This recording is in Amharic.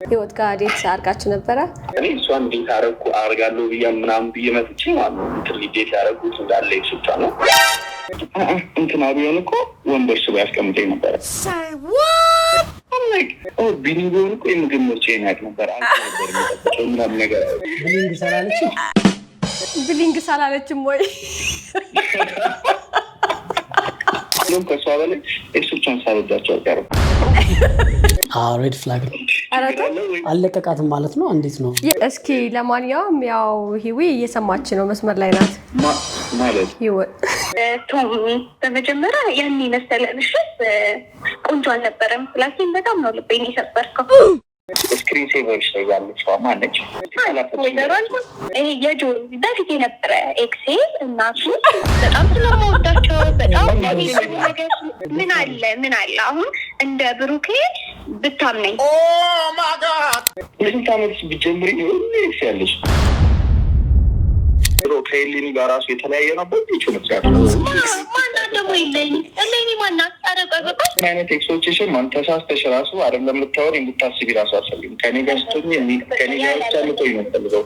ህይወት ጋር ዴት አርጋችሁ ነበር? እኔ እሷን ዴት አርጋለሁ ምናምን ብየመጥቼ ማለት ነው እንትን ዴት ያረጉት እንዳለ ይስጣ ነው እንትን አብዮን እኮ ወንበር ስባ ያስቀምጠኝ ነበር። ቢኒንግ እኮ የምግብ ምርጫዬን ያውቅ ነበር። ምናምን ነገር ብሊንግ ሳላለችም ወይ ከሷ በላይ ኤክሶቿን ሳልወዳቸው አልቀርም። ሬድ ፍላግ አለቀቃትም ማለት ነው። እንዴት ነው? እስኪ ለማንኛውም ያው ሂዊ እየሰማች ነው፣ መስመር ላይ ናት ማለት ህይወት። በመጀመሪያ ያን መሰለ ምሽት ቆንጆ አልነበረም። ላኪን በጣም ነው ልቤን የሰበርከው። ስክሪን ሴቨርሽ ላይ ያለች ማነች? ይሄ የጆ በፊት የነበረ ኤክሴ እናቱ በጣም ስለማወዳቸው በጣም ምን አለ አሁን እንደ ብሩኬ ብታምነኝ የስንት ዓመት ብትጀምሪ ኤክስ ያለሽ ከኤሊኒ ጋር ራሱ የተለያየ ነበር። ማናት ደግሞ የለኝ ማናት አረቀበቃ ምን አይነት ኤክሶችሽን ተሳስተሽ ራሱ አይደለም ልታወሪ እንድታስቢ ራሱ አልፈልግም። ከኔ ጋር ስትሆኚ ከኔ ጋር ብቻ ልቆይ ነው የምፈልገው።